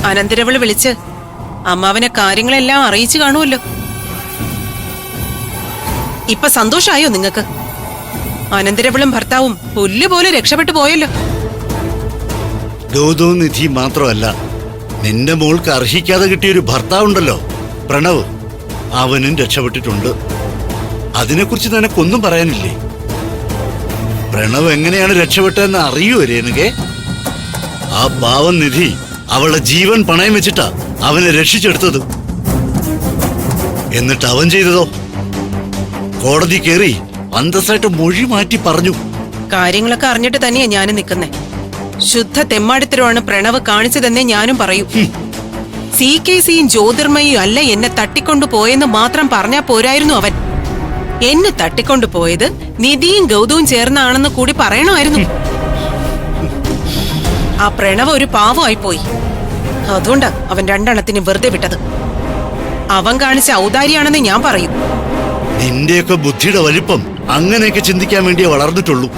അനന്തരവള് വിളിച്ച് അമ്മാവനെ കാര്യങ്ങളെല്ലാം അറിയിച്ചു കാണുമല്ലോ. ഇപ്പൊ സന്തോഷായോ നിങ്ങക്ക്? അനന്തരവളും ഭർത്താവും പുല്ലുപോലെ രക്ഷപ്പെട്ടു പോയല്ലോ. ഗൗതവും നിധി മാത്രമല്ല, നിന്റെ മോൾക്ക് അർഹിക്കാതെ കിട്ടിയൊരു ഭർത്താവുണ്ടല്ലോ, പ്രണവ്. അവനും രക്ഷപ്പെട്ടിട്ടുണ്ട്. അതിനെക്കുറിച്ച് നിനക്കൊന്നും പറയാനില്ലേ? പ്രണവ് എങ്ങനെയാണ് രക്ഷപ്പെട്ടതെന്ന് അറിയൂ രേണുകെ? ആ പാവം നിധി അവളുടെ ജീവൻ പണയം വെച്ചിട്ടാ അവനെ രക്ഷിച്ചെടുത്തത്. എന്നിട്ട് അവൻ ചെയ്തതോ? കോടതി കയറി അന്തസ്സായിട്ട് മൊഴി മാറ്റി പറഞ്ഞു. കാര്യങ്ങളൊക്കെ അറിഞ്ഞിട്ട് തന്നെയാ ഞാനും നിൽക്കുന്നേ. ശുദ്ധ തെമ്മാടിത്തരമാണ് പ്രണവ് കാണിച്ചതെന്നേ ഞാനും പറയൂ. CKCയും ജ്യോതിർമയും അല്ല എന്നെ തട്ടിക്കൊണ്ടു പോയെന്ന് മാത്രം പറഞ്ഞാ പോരായിരുന്നു അവൻ. എന്നെ തട്ടിക്കൊണ്ടു പോയത് നിധിയും ഗൗതവും ചേർന്നാണെന്ന് കൂടി പറയണമായിരുന്നു. ആ പ്രണവ് ഒരു പാവമായി പോയി. അതുകൊണ്ടാ അവൻ രണ്ടെണ്ണത്തിന് വെറുതെ വിട്ടത്. അവൻ കാണിച്ച ഔദാര്യാണെന്ന് ഞാൻ പറയും. നിന്റെയൊക്കെ ബുദ്ധിയുടെ വലിപ്പം അങ്ങനെയൊക്കെ ചിന്തിക്കാൻ വേണ്ടിയേ വളർന്നിട്ടുള്ളൂ.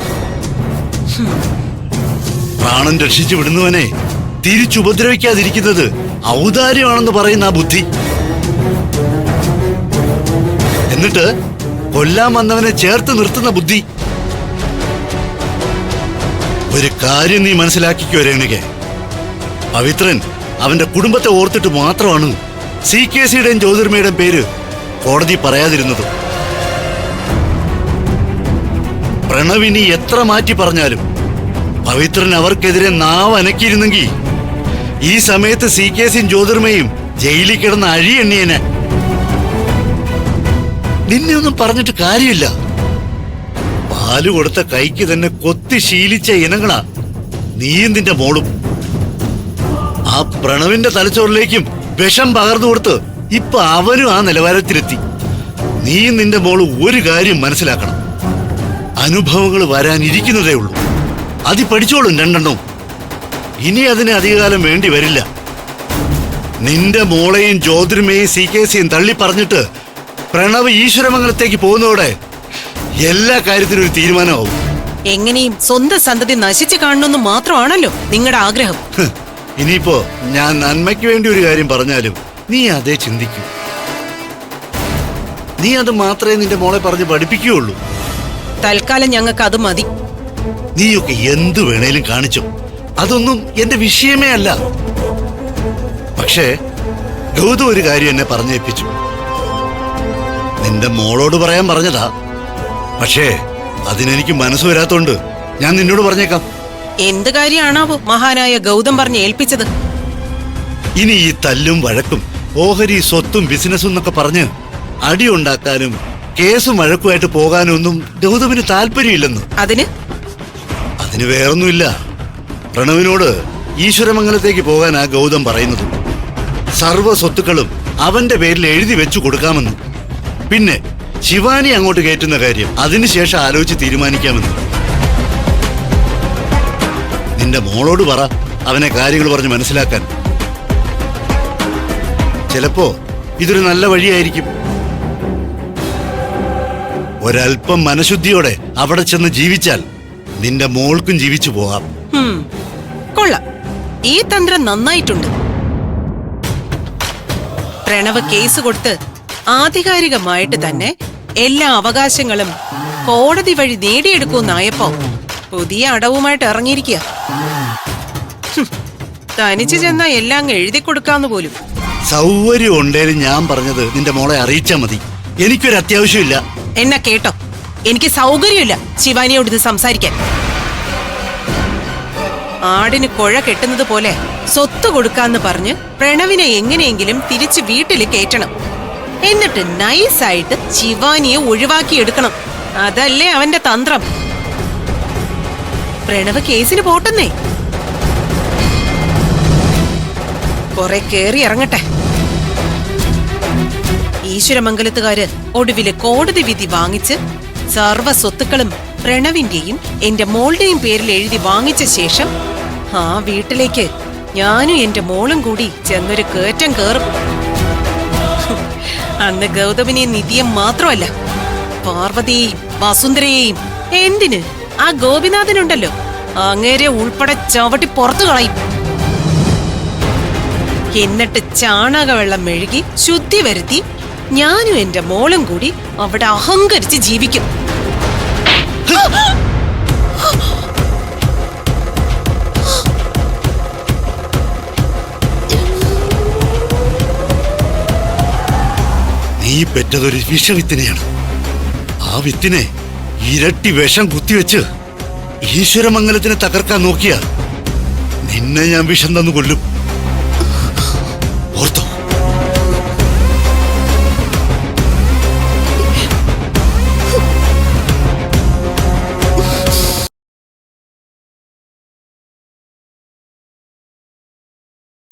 പ്രാണൻ രക്ഷിച്ചു വിടുന്നവനെ തിരിച്ചുപദ്രവിക്കാതിരിക്കുന്നത് ഔദാര്യമാണെന്ന് പറയുന്ന ആ ബുദ്ധി. എന്നിട്ട് കൊല്ലാൻ വന്നവനെ ചേർത്ത് നിർത്തുന്ന ബുദ്ധി. ഒരു കാര്യം നീ മനസ്സിലാക്കിക്കോ രേണുകെ, പവിത്രൻ അവന്റെ കുടുംബത്തെ ഓർത്തിട്ട് മാത്രമാണ് CKCയുടെയും ജ്യോതിർമയുടെയും പേര് കോടതി പറയാതിരുന്നത്. പ്രണവിനി എത്ര മാറ്റി പറഞ്ഞാലും പവിത്രൻ അവർക്കെതിരെ നാവ് അനക്കിയിരുന്നെങ്കിൽ ഈ സമയത്ത് CKCയും ജ്യോതിർമയും ജയിലിൽ കിടന്ന അഴിയെണ്ണിയനെ. നിന്നെ ഒന്നും പറഞ്ഞിട്ട് കാര്യമില്ല. പാല് കൊടുത്ത കൈക്ക് തന്നെ കൊത്തി ശീലിച്ച ഇനങ്ങളാ നീയും നിന്റെ മോളും. ആ പ്രണവിന്റെ തലച്ചോറിലേക്കും വിഷം പകർന്നു കൊടുത്ത് ഇപ്പൊ അവനും ആ നിലവാരത്തിലെത്തി. നീയും നിന്റെ മോളും ഒരു കാര്യം മനസ്സിലാക്കണം, അനുഭവങ്ങൾ വരാനിരിക്കുന്നതേ ഉള്ളൂ. അതി പഠിച്ചോളും രണ്ടെണ്ണവും. ഇനി അതിന് അധികകാലം വേണ്ടി വരില്ല. നിന്റെ മോളെയും ജ്യോതിർമയും CKCയും തള്ളി പറഞ്ഞിട്ട് പ്രണവ് ഈശ്വരമംഗലത്തേക്ക് പോകുന്നതോടെ എല്ലാ കാര്യത്തിനും ഒരു തീരുമാനമാവും. എങ്ങനെയും സ്വന്തം സന്തതി നശിച്ചു കാണണമെന്ന് മാത്രമാണല്ലോ നിങ്ങളുടെ ആഗ്രഹം. ഇനിയിപ്പോ ഞാൻ നന്മയ്ക്ക് വേണ്ടി ഒരു കാര്യം പറഞ്ഞാലും നീ അതേ ചിന്തിക്കൂ. നീ അത് മാത്രമേ നിന്റെ മോളെ പറഞ്ഞ് പഠിപ്പിക്കുകയുള്ളൂ. തൽക്കാലം ഞങ്ങൾക്ക് അത് മതി. നീയൊക്കെ എന്തു വേണേലും കാണിച്ചോ, അതൊന്നും എന്റെ വിഷയമേ അല്ല. പക്ഷേ ഗൗതം ഒരു കാര്യം എന്നെ പറഞ്ഞേൽപ്പിച്ചു. നിന്റെ മോളോട് പറയാൻ പറഞ്ഞതാ, പക്ഷേ അതിനെനിക്ക് മനസ്സ് വരാത്തോണ്ട് ഞാൻ നിന്നോട് പറഞ്ഞേക്കാം. എന്ത് കാര്യമാണാവോ മഹാനായ ഗൗതം പറഞ്ഞ് ഏൽപ്പിച്ചത്? ഇനി ഈ തല്ലും വഴക്കും ഓഹരി സ്വത്തും ബിസിനസ്സും എന്നൊക്കെ പറഞ്ഞ് അടിയുണ്ടാക്കാനും കേസും വഴക്കുമായിട്ട് പോകാനും ഒന്നും ഗൗതമിന് താല്പര്യമില്ലെന്ന്. അതിന് വേറൊന്നുമില്ല. പ്രണവിനോട് ഈശ്വരമംഗലത്തേക്ക് പോകാനാ ഗൗതം പറയുന്നത്. സർവ്വ സ്വത്തുക്കളും അവന്റെ പേരിൽ എഴുതി വെച്ചു കൊടുക്കാമെന്ന്. പിന്നെ ശിവാനി അങ്ങോട്ട് കയറ്റുന്ന കാര്യം അതിനുശേഷം ആലോചിച്ച് തീരുമാനിക്കാമെന്ന്. നിന്റെ മോളോട് പറ അവനെ കാര്യങ്ങൾ പറഞ്ഞ് മനസ്സിലാക്കാൻ. ചിലപ്പോ ഇതൊരു നല്ല വഴിയായിരിക്കും. ഒരൽപ്പം മനഃശുദ്ധിയോടെ അവിടെ ചെന്ന് ജീവിച്ചാൽ നിന്റെ മോൾക്കും ജീവിച്ചു പോകാം. കൊള്ളാം, ഈ തന്ത്രം നന്നായിട്ടുണ്ട്. പ്രണവ് കേസ് കൊടുത്ത് ആധികാരികമായിട്ട് തന്നെ എല്ലാ അവകാശങ്ങളും കോടതി വഴി നേടിയെടുക്കുമെന്നായപ്പോ പുതിയ അടവുമായിട്ട് ഇറങ്ങിയിരിക്കുക. തനിച്ചു ചെന്നാ എല്ലാം എഴുതി കൊടുക്കാന്ന് പോലും. സൗകര്യം ഉണ്ടേലും ഞാൻ പറഞ്ഞത് നിന്റെ മോളെ അറിയിച്ചാ മതി. എനിക്കൊരു അത്യാവശ്യമില്ല. എന്നാ കേട്ടോ, എനിക്ക് സൗകര്യമില്ല ശിവാനിയോട് ഇത് സംസാരിക്കാൻ. ആടിന് കുഴ കെട്ടുന്നത് പോലെ സ്വത്ത് കൊടുക്കാന്ന് പറഞ്ഞ് പ്രണവിനെ എങ്ങനെയെങ്കിലും തിരിച്ച് വീട്ടിൽ കയറ്റണം. എന്നിട്ട് നൈസായിട്ട് ശിവാനിയെ ഒഴിവാക്കിയെടുക്കണം. അതല്ലേ അവന്റെ തന്ത്രം. പ്രണവ് കേസിന് പോട്ടെന്നേ, കുറെ കേറി ഇറങ്ങട്ടെ. ഈശ്വരമംഗലത്തുകാര് ഒടുവില് കോടതി വിധി വാങ്ങിച്ച് സർവ്വ സ്വത്തുക്കളും പ്രണവിന്റെയും എന്റെ മോളുടെയും പേരിൽ എഴുതി വാങ്ങിച്ച ശേഷം ആ വീട്ടിലേക്ക് ഞാനും എന്റെ മോളും കൂടി ചെന്നൊരു കേറ്റം കേറും. അന്ന് ഗൗതമിനെയും നിധിയും മാത്രമല്ല, പാർവതിയെയും വസുന്ധരയെയും, എന്തിന് ആ ഗോപിനാഥനുണ്ടല്ലോ അങ്ങേരെ ഉൾപ്പെടെ ചവിട്ടി പുറത്തു കളയും. എന്നിട്ട് ചാണകവെള്ളം മെഴുകി ശുദ്ധി വരുത്തി ഞാനും എന്റെ മോളും കൂടി അവിടെ അഹങ്കരിച്ച് ജീവിക്കും. നീ പെറ്റതൊരു വിഷവിത്തിനെയാണ്. ആ വിത്തിനെ ഇരട്ടി വിഷം കുത്തിവെച്ച് ഈശ്വരമംഗലത്തിനെ തകർക്കാൻ നോക്കിയ നിന്നെ ഞാൻ വിഷം തന്നു കൊല്ലും.